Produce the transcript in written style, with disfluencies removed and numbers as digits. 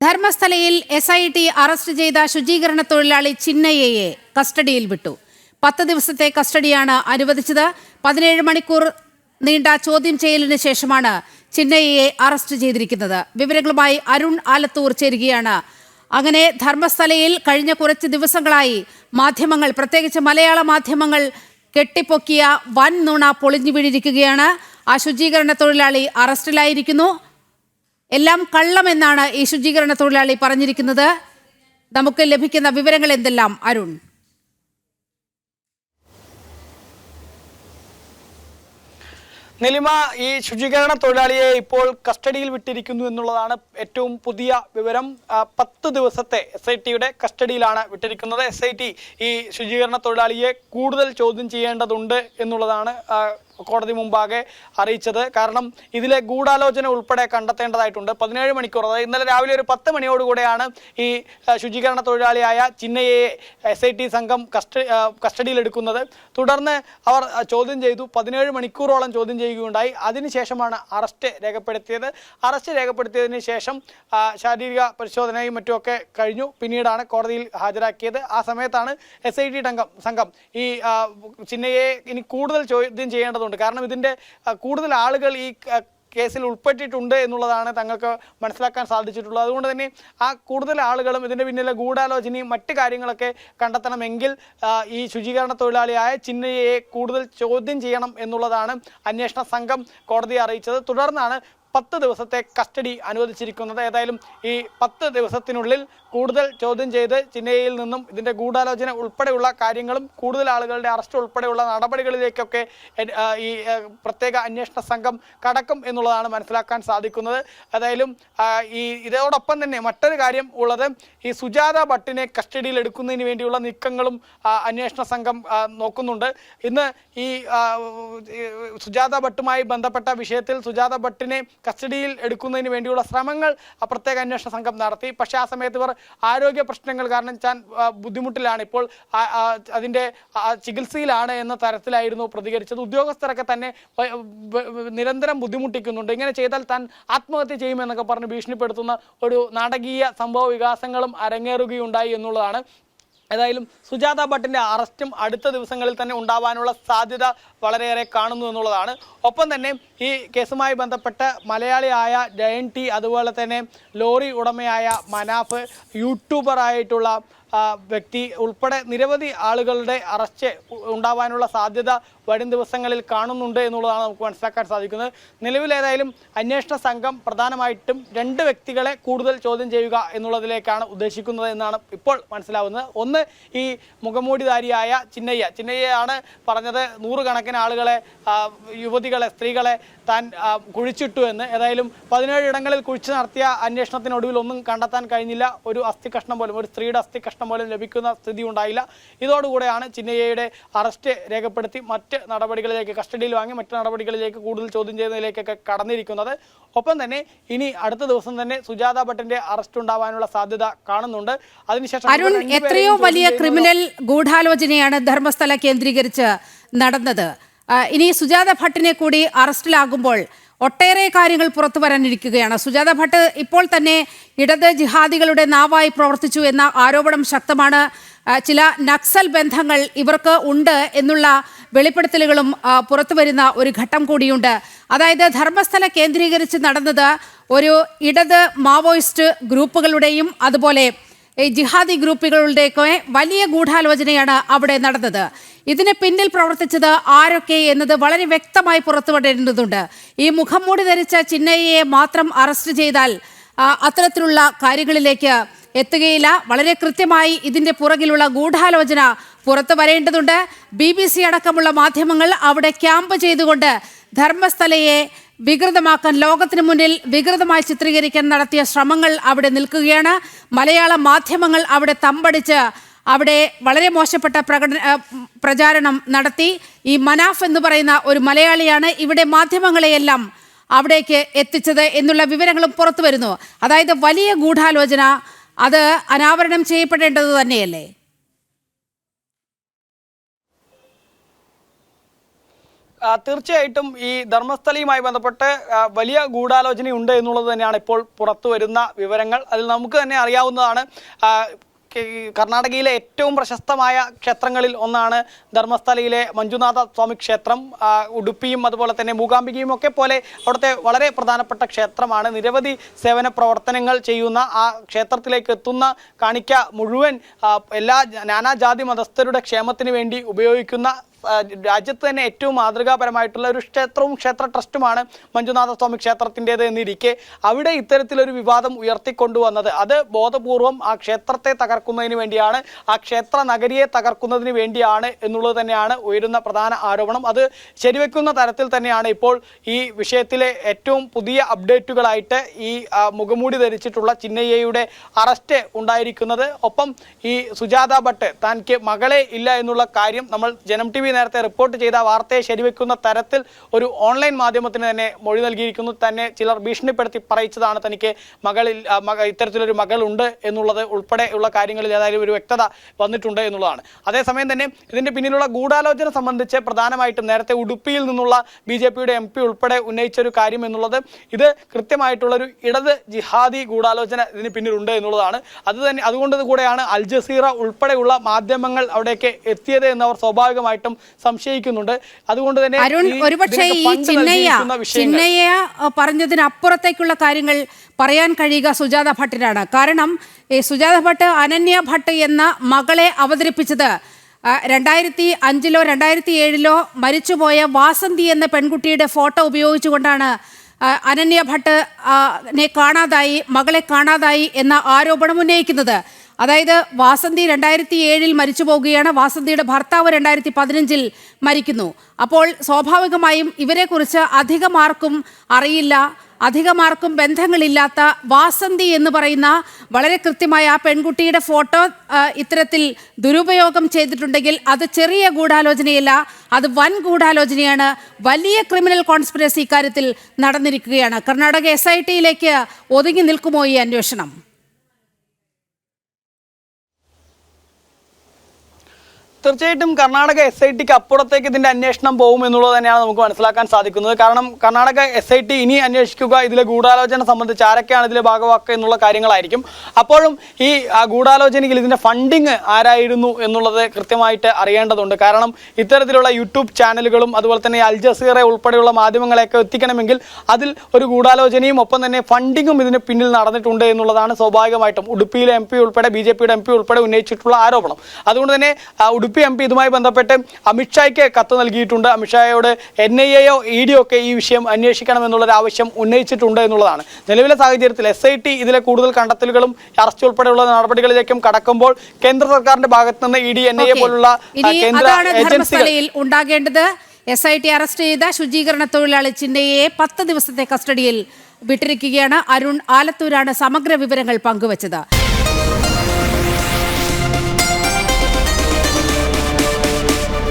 ധർമ്മസ്ഥലയിൽ SIT arrest ചെയ്ത ശുചീകരണ തൊഴിലാളി ചിന്നയ്യയെ കസ്റ്റഡിയിൽ വിട്ടു. 10 ദിവസത്തെ കസ്റ്റഡിയാണ് അനുവദിച്ചത്. 17 മണിക്കൂർ നീണ്ട ചോദ്യം ചെയ്യലിന് ശേഷമാണ് ചിന്നയ്യയെ അറസ്റ്റ് ചെയ്തിരിക്കുന്നത്. വിവരങ്ങളുമായി അരുൺ ആലത്തൂർ ചേരുകയാണ്. അങ്ങനെ ധർമ്മസ്ഥലയിൽ കഴിഞ്ഞ കുറച്ച് ദിവസങ്ങളായി മാധ്യമങ്ങൾ, പ്രത്യേകിച്ച് മലയാള മാധ്യമങ്ങൾ കെട്ടിപ്പൊക്കിയ വൻ നുണ പൊളിഞ്ഞു വീണിരിക്കുകയാണ്. ആ ശുചീകരണ തൊഴിലാളി അറസ്റ്റിലായിരിക്കുന്നു. എല്ലാം കള്ളമെന്നാണ് ഈ ശുചീകരണ തൊഴിലാളി പറഞ്ഞിരിക്കുന്നത്. നമുക്ക് ലഭിക്കുന്ന വിവരങ്ങൾ എന്തെല്ലാം അരുൺ? നിലിമ, ഈ ശുചീകരണ തൊഴിലാളിയെ ഇപ്പോൾ കസ്റ്റഡിയിൽ വിട്ടിരിക്കുന്നു എന്നുള്ളതാണ് ഏറ്റവും പുതിയ വിവരം. 10 ദിവസത്തെ SITയുടെ കസ്റ്റഡിയിലാണ് വിട്ടിരിക്കുന്നത്. SIT ഈ ശുചീകരണ തൊഴിലാളിയെ കൂടുതൽ ചോദ്യം ചെയ്യേണ്ടതുണ്ട് എന്നുള്ളതാണ് കോടതി മുമ്പാകെ അറിയിച്ചത്. കാരണം ഇതിലെ ഗൂഢാലോചന ഉൾപ്പെടെ കണ്ടെത്തേണ്ടതായിട്ടുണ്ട്. 17 മണിക്കൂർ, അതായത് ഇന്നലെ രാവിലെ ഒരു 10 മണിയോടുകൂടെയാണ് ഈ ശുചീകരണ തൊഴിലാളിയായ ചിന്നയ്യയെ SIT സംഘം കസ്റ്റഡിയിലെടുക്കുന്നത്. തുടർന്ന് അവർ ചോദ്യം ചെയ്തു. 17 മണിക്കൂറോളം ചോദ്യം ചെയ്യുകയുണ്ടായി. അതിനുശേഷമാണ് അറസ്റ്റ് രേഖപ്പെടുത്തിയത്. അറസ്റ്റ് രേഖപ്പെടുത്തിയതിന് ശേഷം ശാരീരിക പരിശോധനയും മറ്റുമൊക്കെ കഴിഞ്ഞു. പിന്നീടാണ് കോടതിയിൽ ഹാജരാക്കിയത്. ആ സമയത്താണ് SIT സംഘം ഈ ചിന്നയ്യയെ ഇനി കൂടുതൽ ചോദ്യം ചെയ്യേണ്ടതുണ്ട്. കാരണം ഇതിന്റെ കൂടുതൽ ആളുകൾ ഈ കേസിൽ ഉൾപ്പെട്ടിട്ടുണ്ട് എന്നുള്ളതാണ് തങ്ങൾക്ക് മനസ്സിലാക്കാൻ സാധിച്ചിട്ടുള്ളത്. അതുകൊണ്ട് തന്നെ ആ കൂടുതൽ ആളുകളും ഇതിന്റെ പിന്നിലെ ഗൂഢാലോചനയും മറ്റു കാര്യങ്ങളൊക്കെ കണ്ടെത്തണമെങ്കിൽ ഈ ശുചീകരണ തൊഴിലാളിയായ ചിന്നയ്യയെ കൂടുതൽ ചോദ്യം ചെയ്യണം എന്നുള്ളതാണ് അന്വേഷണ സംഘം കോടതിയെ അറിയിച്ചത്. തുടർന്നാണ് 10 ദിവസത്തെ കസ്റ്റഡി അനുവദിച്ചിരിക്കുന്നത്. ഏതായാലും ഈ 10 ദിവസത്തിനുള്ളിൽ കൂടുതൽ ചോദ്യം ചെയ്ത് ചിന്നയ്യയിൽ നിന്നും ഇതിൻ്റെ ഗൂഢാലോചന ഉൾപ്പെടെയുള്ള കാര്യങ്ങളും കൂടുതൽ ആളുകളുടെ അറസ്റ്റ് ഉൾപ്പെടെയുള്ള നടപടികളിലേക്കൊക്കെ ഈ പ്രത്യേക അന്വേഷണ സംഘം കടക്കും എന്നുള്ളതാണ് മനസ്സിലാക്കാൻ സാധിക്കുന്നത്. ഏതായാലും ഇതോടൊപ്പം തന്നെ മറ്റൊരു കാര്യം ഉള്ളത്, ഈ സുജാത ഭട്ടിനെ കസ്റ്റഡിയിൽ എടുക്കുന്നതിന് വേണ്ടിയുള്ള നീക്കങ്ങളും അന്വേഷണ സംഘം നോക്കുന്നുണ്ട്. ഇന്ന് ഈ സുജാത ഭട്ടുമായി ബന്ധപ്പെട്ട വിഷയത്തിൽ സുജാത ഭട്ടിനെ കസ്റ്റഡിയിൽ എടുക്കുന്നതിന് വേണ്ടിയുള്ള ശ്രമങ്ങൾ പ്രത്യേക അന്വേഷണ സംഘം നടത്തി. പക്ഷേ ആ സമയത്ത് ഇവർ ആരോഗ്യ പ്രശ്നങ്ങൾ കാരണം ബുദ്ധിമുട്ടിലാണ്, ഇപ്പോൾ അതിൻ്റെ ചികിത്സയിലാണ് എന്ന തരത്തിലായിരുന്നു പ്രതികരിച്ചത്. ഉദ്യോഗസ്ഥരൊക്കെ തന്നെ നിരന്തരം ബുദ്ധിമുട്ടിക്കുന്നുണ്ട്. ഇങ്ങനെ ചെയ്താൽ താൻ ആത്മഹത്യ ചെയ്യുമെന്നൊക്കെ പറഞ്ഞ് ഭീഷണിപ്പെടുത്തുന്ന ഒരു നാടകീയ സംഭവ വികാസങ്ങളും അരങ്ങേറുകയുണ്ടായി എന്നുള്ളതാണ്. ഏതായാലും സുജാത ഭട്ടിൻ്റെ അറസ്റ്റും അടുത്ത ദിവസങ്ങളിൽ തന്നെ ഉണ്ടാവാനുള്ള സാധ്യത വളരെയേറെ കാണുന്നു എന്നുള്ളതാണ്. ഒപ്പം തന്നെ ഈ കേസുമായി ബന്ധപ്പെട്ട് മലയാളിയായ ജയൻ ടി, അതുപോലെ തന്നെ ലോറി ഉടമയായ മനാഫ്, യൂട്യൂബറായിട്ടുള്ള വ്യക്തി ഉൾപ്പെടെ നിരവധി ആളുകളുടെ അറസ്റ്റ് ഉണ്ടാവാനുള്ള സാധ്യത വരും ദിവസങ്ങളിൽ കാണുന്നുണ്ട് എന്നുള്ളതാണ് നമുക്ക് മനസ്സിലാക്കാൻ സാധിക്കുന്നത്. നിലവിലേതായാലും അന്വേഷണ സംഘം പ്രധാനമായിട്ടും 2 വ്യക്തികളെ കൂടുതൽ ചോദ്യം ചെയ്യുക എന്നുള്ളതിലേക്കാണ് ഉദ്ദേശിക്കുന്നത് എന്നാണ് ഇപ്പോൾ മനസ്സിലാവുന്നത്. ഒന്ന്, ഈ മുഖംമൂടിധാരിയായ ചിന്നയ്യയാണ് പറഞ്ഞത് 100 കണക്കിന് ആളുകളെ, യുവതികളെ, സ്ത്രീകളെ താൻ കുഴിച്ചിട്ടു എന്ന്. ഏതായാലും 17 ഇടങ്ങളിൽ കുഴിച്ചു നടത്തിയ അന്വേഷണത്തിനൊടുവിൽ ഒന്നും കണ്ടെത്താൻ കഴിഞ്ഞില്ല. ഒരു അസ്ഥി കഷ്ണം പോലും, ഒരു സ്ത്രീയുടെ അസ്ഥി കഷ്ണം പോലും ലഭിക്കുന്ന സ്ഥിതി ഉണ്ടായില്ല. ഇതോടുകൂടെയാണ് ചിന്നയ്യയുടെ അറസ്റ്റ് രേഖപ്പെടുത്തി മറ്റ് നടപടികളിലേക്ക്, കസ്റ്റഡിയിൽ വാങ്ങി മറ്റ് നടപടികളിലേക്ക്, കൂടുതൽ ചോദ്യം ചെയ്യുന്നതിലേക്കൊക്കെ കടന്നിരിക്കുന്നത്. ഒപ്പം തന്നെ ഇനി അടുത്ത ദിവസം തന്നെ സുജാത ഭട്ടിന്റെ അറസ്റ്റ് ഉണ്ടാവാനുള്ള സാധ്യത കാണുന്നുണ്ട്. അതിനുശേഷം അരുൺ, എത്രയോ വലിയ ക്രിമിനൽ ഗൂഢാലോചനയാണ് ധർമ്മസ്ഥല കേന്ദ്രീകരിച്ച് നടന്നത്. ഇനി സുജാത ഭട്ടിനെ കൂടി അറസ്റ്റിലാകുമ്പോൾ ഒട്ടേറെ കാര്യങ്ങൾ പുറത്തു വരാനിരിക്കുകയാണ്. സുജാത ഭട്ട് ഇപ്പോൾ തന്നെ ഇടത് ജിഹാദികളുടെ നാവായി പ്രവർത്തിച്ചു എന്ന ആരോപണം ശക്തമാണ്. ചില നക്സൽ ബന്ധങ്ങൾ ഇവർക്ക് ഉണ്ട് എന്നുള്ള വെളിപ്പെടുത്തലുകളും പുറത്തു വരുന്ന ഒരു ഘട്ടം കൂടിയുണ്ട്. അതായത് ധർമ്മസ്ഥല കേന്ദ്രീകരിച്ച് നടന്നത് ഒരു ഇടത് മാവോയിസ്റ്റ് ഗ്രൂപ്പുകളുടെയും അതുപോലെ ജിഹാദി ഗ്രൂപ്പുകളുടെയൊക്കെ വലിയ ഗൂഢാലോചനയാണ് അവിടെ നടന്നത്. ഇതിന് പിന്നിൽ പ്രവർത്തിച്ചത് ആരൊക്കെ എന്നത് വളരെ വ്യക്തമായി പുറത്തു വരേണ്ടതുണ്ട്. ഈ മുഖംമൂടി ധരിച്ച ചിന്നയ്യയെ മാത്രം അറസ്റ്റ് ചെയ്താൽ അത്തരത്തിലുള്ള കാര്യങ്ങളിലേക്ക് എത്തുകയില്ല. വളരെ കൃത്യമായി ഇതിൻ്റെ പുറകിലുള്ള ഗൂഢാലോചന പുറത്തു വരേണ്ടതുണ്ട്. BBC അടക്കമുള്ള മാധ്യമങ്ങൾ അവിടെ ക്യാമ്പ് ചെയ്തുകൊണ്ട് ധർമ്മസ്ഥലയെ വികൃതമാക്കാൻ, ലോകത്തിന് മുന്നിൽ വികൃതമായി ചിത്രീകരിക്കാൻ നടത്തിയ ശ്രമങ്ങൾ അവിടെ നിൽക്കുകയാണ്. മലയാള മാധ്യമങ്ങൾ അവിടെ തമ്പടിച്ച് അവിടെ വളരെ മോശപ്പെട്ട പ്രചാരണം നടത്തി. ഈ മനാഫ് എന്ന് പറയുന്ന ഒരു മലയാളിയാണ് ഇവിടെ മാധ്യമങ്ങളെയെല്ലാം അവിടേക്ക് എത്തിച്ചത് എന്നുള്ള വിവരങ്ങളും പുറത്തു വരുന്നു. അതായത് വലിയ ഗൂഢാലോചന, അത് അനാവരണം ചെയ്യപ്പെടേണ്ടത് തന്നെയല്ലേ? തീർച്ചയായിട്ടും ഈ ധർമ്മസ്ഥലയുമായി ബന്ധപ്പെട്ട് വലിയ ഗൂഢാലോചനയുണ്ട് എന്നുള്ളത് തന്നെയാണ് ഇപ്പോൾ പുറത്തു വരുന്ന വിവരങ്ങൾ. അതിൽ നമുക്ക് തന്നെ അറിയാവുന്നതാണ്, കർണാടകയിലെ ഏറ്റവും പ്രശസ്തമായ ക്ഷേത്രങ്ങളിൽ ഒന്നാണ് ധർമ്മസ്ഥലയിലെ മഞ്ജുനാഥ സ്വാമി ക്ഷേത്രം. ഉടുപ്പിയും അതുപോലെ തന്നെ മൂകാംബികയും ഒക്കെ പോലെ അവിടുത്തെ വളരെ പ്രധാനപ്പെട്ട ക്ഷേത്രമാണ്. നിരവധി സേവന പ്രവർത്തനങ്ങൾ ചെയ്യുന്ന ആ ക്ഷേത്രത്തിലേക്ക് എത്തുന്ന കാണിക്ക മുഴുവൻ എല്ലാ നാനാജാതി മതസ്ഥരുടെ ക്ഷേമത്തിന് വേണ്ടി ഉപയോഗിക്കുന്ന രാജ്യത്ത് തന്നെ ഏറ്റവും മാതൃകാപരമായിട്ടുള്ള ഒരു ക്ഷേത്രവും ക്ഷേത്ര ട്രസ്റ്റുമാണ് മഞ്ജുനാഥ സ്വാമി ക്ഷേത്രത്തിൻ്റേത് എന്നിരിക്കെ അവിടെ ഇത്തരത്തിലൊരു വിവാദം ഉയർത്തിക്കൊണ്ടുവന്നത് അത് ബോധപൂർവം ആ ക്ഷേത്രത്തെ തകർക്കുന്നതിന് വേണ്ടിയാണ്, ആ ക്ഷേത്ര നഗരിയെ തകർക്കുന്നതിന് വേണ്ടിയാണ് എന്നുള്ളത് തന്നെയാണ് ഉയരുന്ന പ്രധാന ആരോപണം. അത് ശരിവെക്കുന്ന തരത്തിൽ തന്നെയാണ് ഇപ്പോൾ ഈ വിഷയത്തിലെ ഏറ്റവും പുതിയ അപ്ഡേറ്റുകളായിട്ട് ഈ മുഖമൂടി ധരിച്ചിട്ടുള്ള ചിന്നയ്യയുടെ അറസ്റ്റ് ഉണ്ടായിരിക്കുന്നത്. ഒപ്പം ഈ സുജാത ഭട്ട് തനിക്ക് മകളെ ഇല്ല എന്നുള്ള കാര്യം നമ്മൾ ജനം TV നേരത്തെ റിപ്പോർട്ട് ചെയ്ത വാർത്തയെ ശരിവെക്കുന്ന തരത്തിൽ ഒരു ഓൺലൈൻ മാധ്യമത്തിന് തന്നെ മൊഴി നൽകിയിരിക്കുന്നു. തന്നെ ചിലർ ഭീഷണിപ്പെടുത്തി പറയിച്ചതാണ് തനിക്ക് ഇത്തരത്തിലൊരു മകളുണ്ട് എന്നുള്ളത് ഉൾപ്പെടെയുള്ള കാര്യങ്ങളിൽ ഏതായാലും ഒരു വ്യക്തത വന്നിട്ടുണ്ട് എന്നുള്ളതാണ്. അതേസമയം തന്നെ ഇതിന്റെ പിന്നിലുള്ള ഗൂഢാലോചന സംബന്ധിച്ച് പ്രധാനമായിട്ടും നേരത്തെ ഉടുപ്പിയിൽ നിന്നുള്ള BJPയുടെ MP ഉൾപ്പെടെ ഉന്നയിച്ചൊരു കാര്യം എന്നുള്ളത് ഇത് കൃത്യമായിട്ടുള്ളൊരു ഇടത് ജിഹാദി ഗൂഢാലോചന ഇതിന് പിന്നിലുണ്ട് എന്നുള്ളതാണ്. അതുകൊണ്ട് കൂടെയാണ് അൽ ജസീറ ഉൾപ്പെടെയുള്ള മാധ്യമങ്ങൾ അവിടേക്ക് എത്തിയത് എന്നവർ സ്വാഭാവികമായിട്ടും സംശയിക്കുന്നുണ്ട്. അതുകൊണ്ട് തന്നെ ഒരുപക്ഷെ ഈ ചിന്നയ്യ പറഞ്ഞതിനപ്പുറത്തേക്കുള്ള കാര്യങ്ങൾ പറയാൻ കഴിയുക സുജാത ഭട്ടിനാണ്. കാരണം ഈ സുജാത ഭട്ട് അനന്യ ഭട്ട് എന്ന മകളെ അവതരിപ്പിച്ചത് 2005-ലോ 2007-ലോ മരിച്ചുപോയ വാസന്തി എന്ന പെൺകുട്ടിയുടെ ഫോട്ടോ ഉപയോഗിച്ചുകൊണ്ടാണ്. അനന്യ ഭട്ട് മകളെ കാണാതായി എന്ന ആരോപണം ഉന്നയിക്കുന്നത്. അതായത് വാസന്തി 2007-ൽ മരിച്ചു പോവുകയാണ്, വാസന്തിയുടെ ഭർത്താവ് 2015-ൽ മരിക്കുന്നു. അപ്പോൾ സ്വാഭാവികമായും ഇവരെക്കുറിച്ച് അധികമാർക്കും അറിയില്ല, അധികമാർക്കും ബന്ധങ്ങളില്ലാത്ത വാസന്തി എന്ന് പറയുന്ന വളരെ കൃത്യമായ ആ പെൺകുട്ടിയുടെ ഫോട്ടോ ഇത്തരത്തിൽ ദുരുപയോഗം ചെയ്തിട്ടുണ്ടെങ്കിൽ അത് ചെറിയ ഗൂഢാലോചനയല്ല, അത് വൻ ഗൂഢാലോചനയാണ്. വലിയ ക്രിമിനൽ കോൺസ്പിറസി ഇക്കാര്യത്തിൽ നടന്നിരിക്കുകയാണ്. കർണാടക SIT-യിലേക്ക് ഒതുങ്ങി നിൽക്കുമോ ഈ അന്വേഷണം? തീർച്ചയായിട്ടും കർണാടക SIT-ക്ക് അപ്പുറത്തേക്ക് ഇതിന്റെ അന്വേഷണം പോകും എന്നുള്ളത് തന്നെയാണ് നമുക്ക് മനസ്സിലാക്കാൻ സാധിക്കുന്നത്. കാരണം കർണാടക SIT ഇനി അന്വേഷിക്കുക ഇതിലെ ഗൂഢാലോചന സംബന്ധിച്ച് ആരൊക്കെയാണ് ഇതിലെ ഭാഗമാക്കുക എന്നുള്ള കാര്യങ്ങളായിരിക്കും. അപ്പോഴും ഈ ഗൂഢാലോചനയിൽ ഇതിന്റെ ഫണ്ടിങ് ആരായിരുന്നു എന്നുള്ളത് കൃത്യമായിട്ട് അറിയേണ്ടതുണ്ട്. കാരണം ഇത്തരത്തിലുള്ള യൂട്യൂബ് ചാനലുകളും അതുപോലെ തന്നെ അൽ ജസീറ ഉൾപ്പെടെയുള്ള മാധ്യമങ്ങളെയൊക്കെ എത്തിക്കണമെങ്കിൽ അതിൽ ഒരു ഗൂഢാലോചനയും ഒപ്പം തന്നെ ഫണ്ടിങ്ങും ഇതിന് പിന്നിൽ നടന്നിട്ടുണ്ട് എന്നുള്ളതാണ് സ്വാഭാവികമായിട്ടും ഉടുപ്പിയിലെ MP ഉൾപ്പെടെ BJPയുടെ MP ഉൾപ്പെടെ ഉന്നയിച്ചിട്ടുള്ള ആരോപണം. അതുകൊണ്ട് തന്നെ ഉടുപ്പി MP ഇതുമായി ബന്ധപ്പെട്ട് അമിത്ഷായ്ക്ക് കത്ത് നൽകിയിട്ടുണ്ട്. അമിത്ഷായോട് NIA-യോ ED-യോ ഒക്കെ ഈ വിഷയം അന്വേഷിക്കണമെന്നുള്ളൊരു ആവശ്യം ഉന്നയിച്ചിട്ടുണ്ട് എന്നുള്ളതാണ്. നിലവിലെ സാഹചര്യത്തിൽ SIT ഇതിലെ കൂടുതൽ കണ്ടെത്തലുകളും അറസ്റ്റ് ഉൾപ്പെടെയുള്ള നടപടികളിലേക്കും കടക്കുമ്പോൾ കേന്ദ്ര സർക്കാരിന്റെ ഭാഗത്ത് നിന്ന് ED NIA പോലുള്ള കേന്ദ്ര ഏജൻസികൾ ഉണ്ടാകേണ്ടത്. SIT അറസ്റ്റ് ചെയ്ത ശുചീകരണ തൊഴിലാളി ചിന്നയ്യയെ 10 ദിവസത്തെ കസ്റ്റഡിയിൽ വിട്ടിരിക്കുകയാണ്. അരുൺ ആലത്തൂരാണ് സമഗ്ര വിവരങ്ങൾ പങ്കുവച്ചത്.